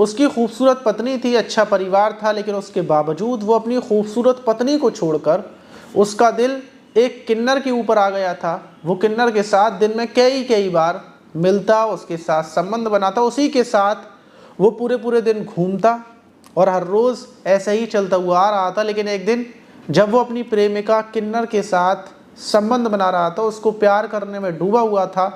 उसकी खूबसूरत पत्नी थी, अच्छा परिवार था, लेकिन उसके बावजूद वो अपनी खूबसूरत पत्नी को छोड़कर उसका दिल एक किन्नर के ऊपर आ गया था। वो किन्नर के साथ दिन में कई बार मिलता, उसके साथ संबंध बनाता, उसी के साथ वो पूरे पूरे दिन घूमता और हर रोज़ ऐसे ही चलता हुआ आ रहा था। लेकिन एक दिन जब वो अपनी प्रेमिका किन्नर के साथ संबंध बना रहा था, उसको प्यार करने में डूबा हुआ था,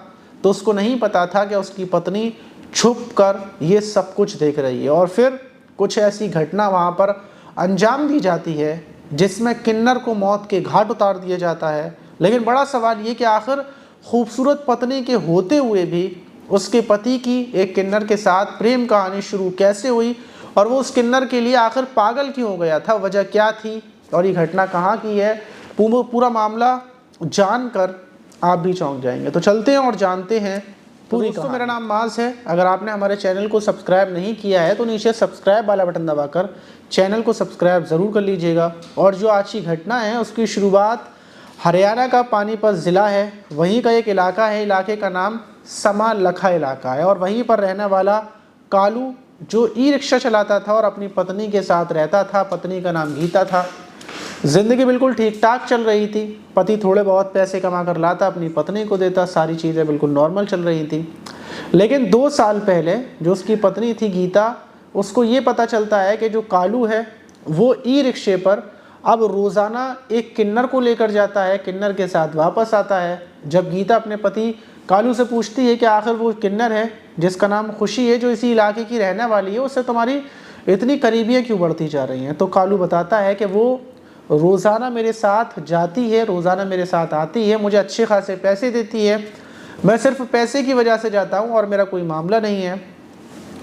तो उसको नहीं पता था कि उसकी पत्नी छुप कर ये सब कुछ देख रही है। और फिर कुछ ऐसी घटना वहाँ पर अंजाम दी जाती है जिसमें किन्नर को मौत के घाट उतार दिया जाता है। लेकिन बड़ा सवाल ये कि आखिर खूबसूरत पत्नी के होते हुए भी उसके पति की एक किन्नर के साथ प्रेम कहानी शुरू कैसे हुई, और वो उस किन्नर के लिए आखिर पागल क्यों हो गया था, वजह क्या थी, और ये घटना कहाँ की है, पूरा मामला जानकर आप भी चौंक जाएंगे। तो चलते हैं और जानते हैं पूरी। दोस्तों, मेरा नाम माज है। अगर आपने हमारे चैनल को सब्सक्राइब नहीं किया है तो नीचे सब्सक्राइब वाला बटन दबाकर चैनल को सब्सक्राइब ज़रूर कर लीजिएगा। और जो आज की घटना है उसकी शुरुआत हरियाणा का पानीपत ज़िला है, वहीं का एक इलाका है, इलाके का नाम समा लखा इलाका है। और वहीं पर रहने वाला कालू जो ई रिक्शा चलाता था और अपनी पत्नी के साथ रहता था, पत्नी का नाम गीता था। ज़िंदगी बिल्कुल ठीक ठाक चल रही थी, पति थोड़े बहुत पैसे कमा कर लाता, अपनी पत्नी को देता, सारी चीज़ें बिल्कुल नॉर्मल चल रही थी। लेकिन 2 साल पहले जो उसकी पत्नी थी गीता, उसको ये पता चलता है कि जो कालू है वो ई रिक्शे पर अब रोज़ाना एक किन्नर को लेकर जाता है, किन्नर के साथ वापस आता है। जब गीता अपने पति कालू से पूछती है कि आखिर वो किन्नर है जिसका नाम खुशी है, जो इसी इलाके की रहने वाली है, उससे तुम्हारी इतनी करीबियाँ क्यों बढ़ती जा रही हैं, तो कालू बताता है कि वो रोज़ाना मेरे साथ जाती है, रोज़ाना मेरे साथ आती है, मुझे अच्छे खासे पैसे देती है, मैं सिर्फ पैसे की वजह से जाता हूँ और मेरा कोई मामला नहीं है।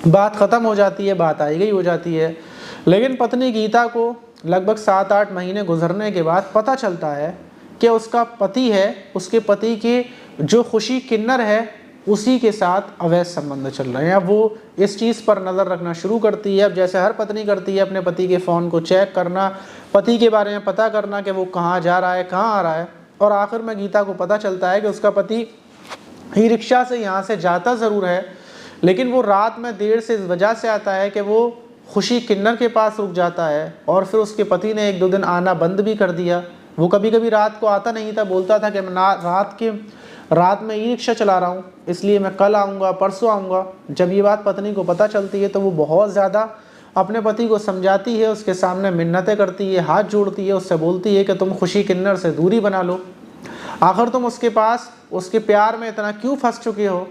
बात ख़त्म हो जाती है, बात आई गई हो जाती है। लेकिन पत्नी गीता को लगभग 7-8 महीने गुजरने के बाद पता चलता है कि उसका पति है, उसके पति की जो खुशी किन्नर है उसी के साथ अवैध संबंध चल रहे हैं। अब वो इस चीज़ पर नज़र रखना शुरू करती है। अब जैसे हर पत्नी करती है, अपने पति के फ़ोन को चेक करना, पति के बारे में पता करना कि वो कहाँ जा रहा है, कहाँ आ रहा है। और आखिर में गीता को पता चलता है कि उसका पति ई रिक्शा से यहाँ से जाता ज़रूर है, लेकिन वो रात में देर से इस वजह से आता है कि वो खुशी किन्नर के पास रुक जाता है। और फिर उसके पति ने 1-2 दिन आना बंद भी कर दिया। वो कभी कभी रात को आता नहीं था, बोलता था कि मैं रात में ई रिक्शा चला रहा हूँ, इसलिए मैं कल आऊँगा, परसों आऊँगा। जब ये बात पत्नी को पता चलती है तो वो बहुत ज़्यादा अपने पति को समझाती है, उसके सामने मिन्नतें करती है, हाथ जोड़ती है, उससे बोलती है कि तुम खुशी किन्नर से दूरी बना लो, आखिर तुम उसके पास उसके प्यार में इतना क्यों फंस चुके हो।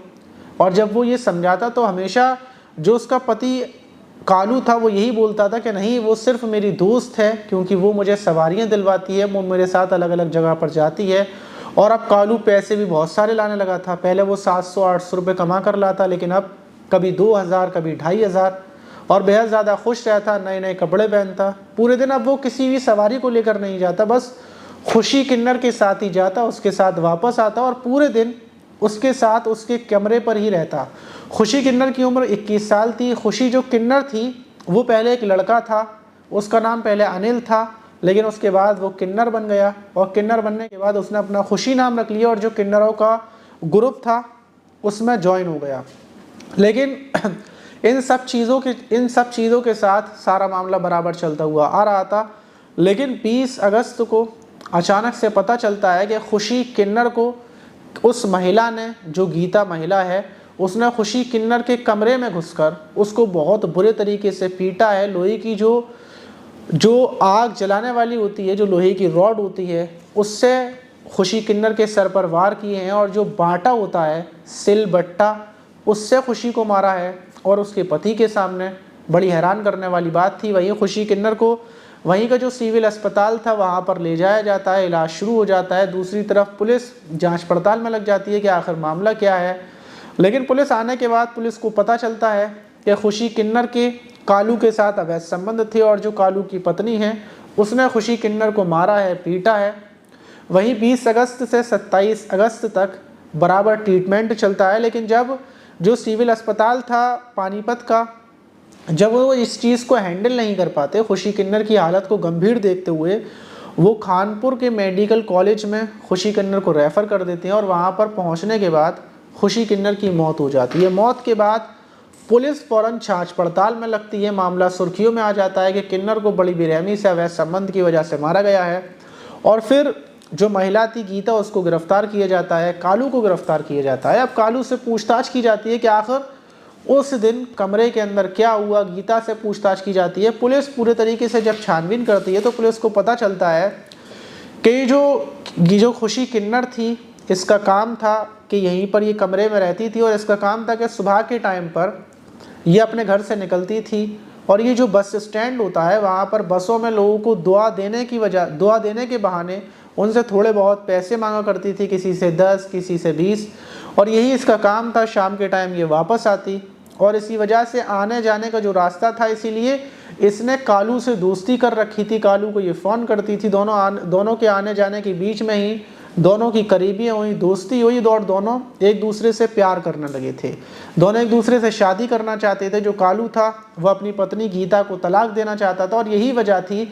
और जब वो ये समझाता तो हमेशा जो उसका पति कालू था वो यही बोलता था कि नहीं, वो सिर्फ मेरी दोस्त है, क्योंकि वो मुझे सवारियाँ दिलवाती है, वो मेरे साथ अलग अलग जगह पर जाती है। और अब कालू पैसे भी बहुत सारे लाने लगा था। पहले वो 700-800 रुपये कमा कर लाता, लेकिन अब कभी 2000, कभी 2500, और बेहद ज़्यादा खुश रहता, नए नए कपड़े पहनता। पूरे दिन अब वो किसी भी सवारी को लेकर नहीं जाता, बस खुशी किन्नर के साथ ही जाता, उसके साथ वापस आता और पूरे दिन उसके साथ उसके कमरे पर ही रहता। खुशी किन्नर की उम्र 21 साल थी। खुशी जो किन्नर थी वो पहले एक लड़का था, उसका नाम पहले अनिल था, लेकिन उसके बाद वो किन्नर बन गया। और किन्नर बनने के बाद उसने अपना खुशी नाम रख लिया और जो किन्नरों का ग्रुप था उसमें ज्वाइन हो गया। लेकिन इन सब चीज़ों के साथ सारा मामला बराबर चलता हुआ आ रहा था। लेकिन 20 अगस्त को अचानक से पता चलता है कि खुशी किन्नर को उस महिला ने, जो गीता महिला है, उसने खुशी किन्नर के कमरे में घुसकर उसको बहुत बुरे तरीके से पीटा है। लोहे की जो आग जलाने वाली होती है, जो लोहे की रॉड होती है, उससे खुशी किन्नर के सर पर वार किए हैं। और जो बाटा होता है, सिलबट्टा, उससे खुशी को मारा है और उसके पति के सामने। बड़ी हैरान करने वाली बात थी। वहीं खुशी किन्नर को वहीं का जो सिविल अस्पताल था वहाँ पर ले जाया जाता है, इलाज शुरू हो जाता है। दूसरी तरफ पुलिस जांच पड़ताल में लग जाती है कि आखिर मामला क्या है। लेकिन पुलिस आने के बाद पुलिस को पता चलता है कि खुशी किन्नर के कालू के साथ अवैध संबंध थे और जो कालू की पत्नी है उसने खुशी किन्नर को मारा है, पीटा है। वहीं 20 अगस्त से 27 अगस्त तक बराबर ट्रीटमेंट चलता है। लेकिन जब जो सिविल अस्पताल था पानीपत का, जब वो इस चीज़ को हैंडल नहीं कर पाते, खुशी किन्नर की हालत को गंभीर देखते हुए वो कानपुर के मेडिकल कॉलेज में खुशी किन्नर को रेफ़र कर देते हैं। और वहाँ पर पहुँचने के बाद खुशी किन्नर की मौत हो जाती है। मौत के बाद पुलिस फौरन जांच पड़ताल में लगती है। मामला सुर्खियों में आ जाता है कि किन्नर को बड़ी बेरहमी से अवैध संबंध की वजह से मारा गया है। और फिर जो महिला थी गीता, उसको गिरफ्तार किया जाता है, कालू को गिरफ्तार किया जाता है। अब कालू से पूछताछ की जाती है कि आखिर उस दिन कमरे के अंदर क्या हुआ। गीता से पूछताछ की जाती है। पुलिस पूरे तरीके से जब छानबीन करती है तो पुलिस को पता चलता है कि जो खुशी किन्नर थी, इसका काम था कि यहीं पर ये कमरे में रहती थी और इसका काम था कि सुबह के टाइम पर ये अपने घर से निकलती थी और ये जो बस स्टैंड होता है वहाँ पर बसों में लोगों को दुआ देने के बहाने उनसे थोड़े बहुत पैसे मांगा करती थी, किसी से 10, किसी से 20, और यही इसका काम था। शाम के टाइम ये वापस आती और इसी वजह से आने जाने का जो रास्ता था, इसीलिए इसने कालू से दोस्ती कर रखी थी। कालू को ये फ़ोन करती थी। दोनों के आने जाने के बीच में ही दोनों की करीबी हुई, दोस्ती हुई और दोनों एक दूसरे से प्यार करने लगे थे। दोनों एक दूसरे से शादी करना चाहते थे। जो कालू था वह अपनी पत्नी गीता को तलाक देना चाहता था और यही वजह थी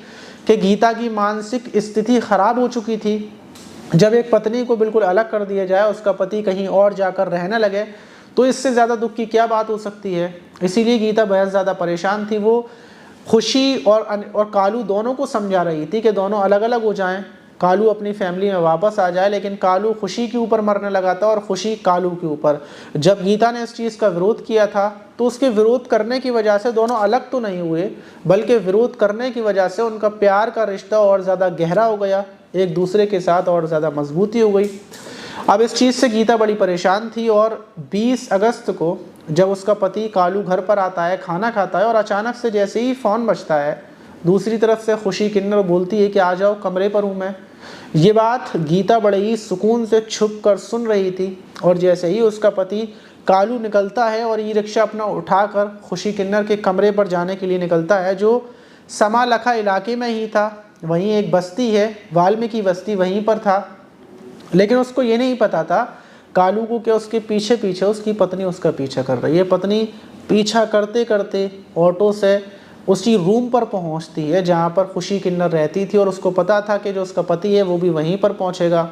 कि गीता की मानसिक स्थिति खराब हो चुकी थी। जब एक पत्नी को बिल्कुल अलग कर दिया जाए, उसका पति कहीं और जाकर रहने लगे, तो इससे ज़्यादा दुख की क्या बात हो सकती है। इसीलिए गीता बहुत ज़्यादा परेशान थी। वो खुशी और कालू दोनों को समझा रही थी कि दोनों अलग अलग हो जाएं, कालू अपनी फैमिली में वापस आ जाए। लेकिन कालू खुशी के ऊपर मरने लगा था और खुशी कालू के ऊपर। जब गीता ने इस चीज़ का विरोध किया था तो उसके विरोध करने की वजह से दोनों अलग तो नहीं हुए, बल्कि विरोध करने की वजह से उनका प्यार का रिश्ता और ज़्यादा गहरा हो गया, एक दूसरे के साथ और ज़्यादा मजबूती हो गई। अब इस चीज़ से गीता बड़ी परेशान थी और 20 अगस्त को जब उसका पति कालू घर पर आता है, खाना खाता है, और अचानक से जैसे ही फ़ोन बजता है, दूसरी तरफ से खुशी किन्नर बोलती है कि आ जाओ, कमरे पर हूँ मैं। ये बात गीता बड़े ही सुकून से छुप कर सुन रही थी और जैसे ही उसका पति कालू निकलता है और ई रिक्शा अपना उठाकर खुशी किन्नर के कमरे पर जाने के लिए निकलता है, जो समालखा इलाके में ही था। वहीं एक बस्ती है, वाल्मीकि बस्ती, वहीं पर था। लेकिन उसको ये नहीं पता था कालू को कि उसके पीछे पीछे उसकी पत्नी उसका पीछा कर रही है। पत्नी पीछा करते करते ऑटो से उसी रूम पर पहुंचती है जहां पर खुशी किन्नर रहती थी और उसको पता था कि जो उसका पति है वो भी वहीं पर पहुंचेगा।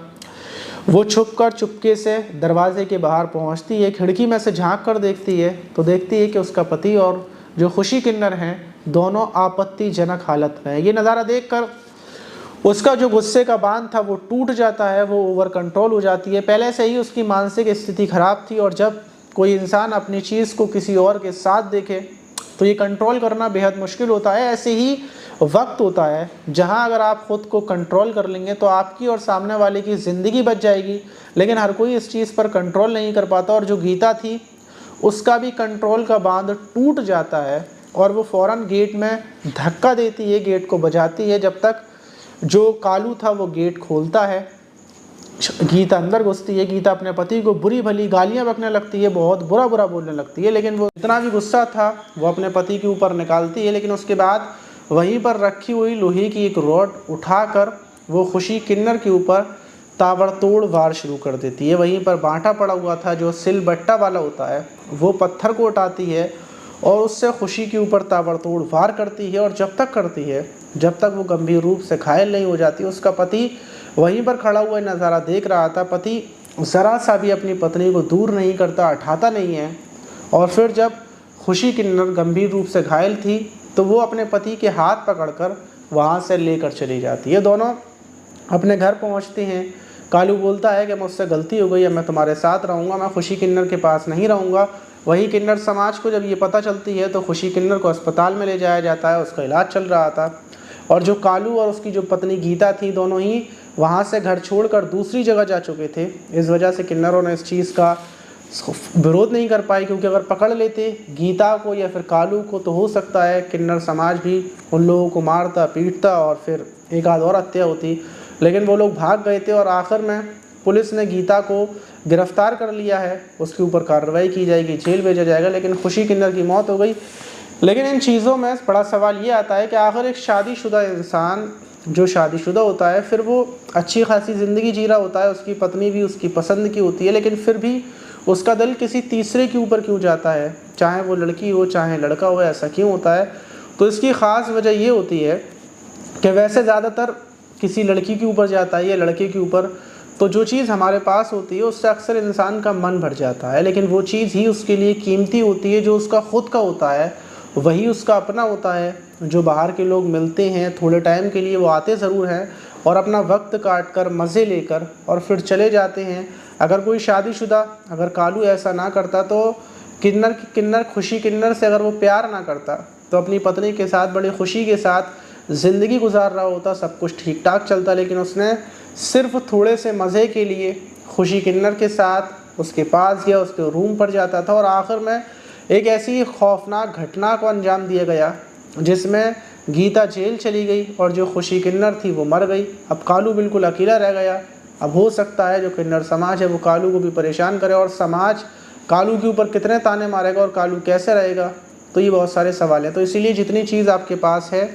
वो चुपके से दरवाजे के बाहर पहुंचती है, खिड़की में से झांक कर देखती है तो देखती है कि उसका पति और जो खुशी किन्नर हैं दोनों आपत्तिजनक हालत में है। ये नज़ारा देखकर उसका जो गुस्से का बांध था वो टूट जाता है, वो ओवर कंट्रोल हो जाती है। पहले से ही उसकी मानसिक स्थिति खराब थी और जब कोई इंसान अपनी चीज़ को किसी और के साथ देखे तो ये कंट्रोल करना बेहद मुश्किल होता है। ऐसे ही वक्त होता है जहां अगर आप ख़ुद को कंट्रोल कर लेंगे तो आपकी और सामने वाले की ज़िंदगी बच जाएगी। लेकिन हर कोई इस चीज़ पर कंट्रोल नहीं कर पाता और जो गीता थी उसका भी कंट्रोल का बांध टूट जाता है और वो फ़ौरन गेट में धक्का देती है, गेट को बजाती है। जब तक जो कालू था वो गेट खोलता है, गीता अंदर घुसती है। गीता अपने पति को बुरी भली गालियां बकने लगती है, बहुत बुरा बोलने लगती है। लेकिन वो इतना भी गुस्सा था वो अपने पति के ऊपर निकालती है। लेकिन उसके बाद वहीं पर रखी हुई लोहे की एक रॉड उठाकर वो खुशी किन्नर के ऊपर ताबड़तोड़ वार शुरू कर देती है। वहीं पर बांटा पड़ा हुआ था जो सिलबट्टा वाला होता है, वो पत्थर को उठाती है और उससे खुशी के ऊपर ताबड़तोड़ वार करती है। और जब तक करती है जब तक वो गंभीर रूप से घायल नहीं हो जाती। उसका पति वहीं पर खड़ा हुआ नज़ारा देख रहा था। पति ज़रा सा भी अपनी पत्नी को दूर नहीं करता, हटाता नहीं है। और फिर जब खुशी किन्नर गंभीर रूप से घायल थी तो वो अपने पति के हाथ पकड़कर वहाँ से लेकर चली जाती है। दोनों अपने घर पहुँचते हैं। कालू बोलता है कि मुझसे गलती हो गई है, मैं तुम्हारे साथ रहूँगा, मैं खुशी किन्नर के पास नहीं रहूँगा। वहीं किन्नर समाज को जब ये पता चलती है तो खुशी किन्नर को अस्पताल में ले जाया जाता है, उसका इलाज चल रहा था। और जो कालू और उसकी जो पत्नी गीता थी दोनों ही वहाँ से घर छोड़कर दूसरी जगह जा चुके थे। इस वजह से किन्नरों ने इस चीज़ का विरोध नहीं कर पाई, क्योंकि अगर पकड़ लेते गीता को या फिर कालू को तो हो सकता है किन्नर समाज भी उन लोगों को मारता पीटता और फिर एक आध और हत्या होती। लेकिन वो लोग भाग गए थे और आखिर में पुलिस ने गीता को गिरफ्तार कर लिया है। उसके ऊपर कार्रवाई की जाएगी, जेल भेजा जाएगा। लेकिन खुशी किन्नर की मौत हो गई। लेकिन इन चीज़ों में बड़ा सवाल ये आता है कि आखिर एक शादीशुदा इंसान जो शादीशुदा होता है फिर वो अच्छी खासी ज़िंदगी जी रहा होता है, उसकी पत्नी भी उसकी पसंद की होती है, लेकिन फिर भी उसका दिल किसी तीसरे के ऊपर क्यों जाता है, चाहे वो लड़की हो चाहे लड़का हो, ऐसा क्यों होता है? तो इसकी ख़ास वजह ये होती है कि वैसे ज़्यादातर किसी लड़की के ऊपर जाता है या लड़के के ऊपर तो जो चीज़ हमारे पास होती है उससे अक्सर इंसान का मन भर जाता है, लेकिन वो चीज़ ही उसके लिए कीमती होती है जो उसका खुद का होता है, वही उसका अपना होता है। जो बाहर के लोग मिलते हैं थोड़े टाइम के लिए, वो आते ज़रूर हैं और अपना वक्त काट कर मज़े लेकर और फिर चले जाते हैं। अगर कोई शादीशुदा, अगर कालू ऐसा ना करता तो किन्नर खुशी किन्नर से अगर वो प्यार ना करता तो अपनी पत्नी के साथ बड़ी खुशी के साथ ज़िंदगी गुजार रहा होता, सब कुछ ठीक ठाक चलता। लेकिन उसने सिर्फ थोड़े से मज़े के लिए खुशी किन्नर के साथ उसके पास गया, उसके रूम पर जाता था और आखिर में एक ऐसी खौफनाक घटना को अंजाम दिया गया जिसमें गीता जेल चली गई और जो खुशी किन्नर थी वो मर गई। अब कालू बिल्कुल अकेला रह गया। अब हो सकता है जो किन्नर समाज है वो कालू को भी परेशान करे और समाज कालू के ऊपर कितने ताने मारेगा और कालू कैसे रहेगा। तो ये बहुत सारे सवाल हैं। तो इसीलिए जितनी चीज़ आपके पास है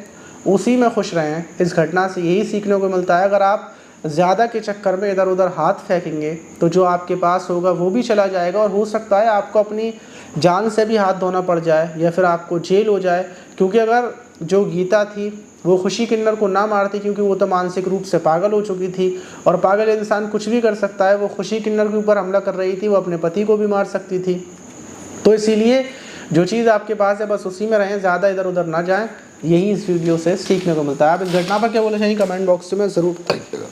उसी में खुश रहें। इस घटना से यही सीखने को मिलता है, अगर आप ज़्यादा के चक्कर में इधर उधर हाथ फेंकेंगे तो जो आपके पास होगा वो भी चला जाएगा और हो सकता है आपको अपनी जान से भी हाथ धोना पड़ जाए या फिर आपको जेल हो जाए। क्योंकि अगर जो गीता थी वो खुशी किन्नर को ना मारती, क्योंकि वो तो मानसिक रूप से पागल हो चुकी थी और पागल इंसान कुछ भी कर सकता है, वो खुशी किन्नर के ऊपर हमला कर रही थी, वो अपने पति को भी मार सकती थी। तो इसीलिए जो चीज़ आपके पास है बस उसी में रहें, ज़्यादा इधर उधर ना जाएं। यही इस वीडियो से सीखने को मिलता है। आप इस घटना पर क्या बोलना चाहिए कमेंट बॉक्स में ज़रूर बताइएगा।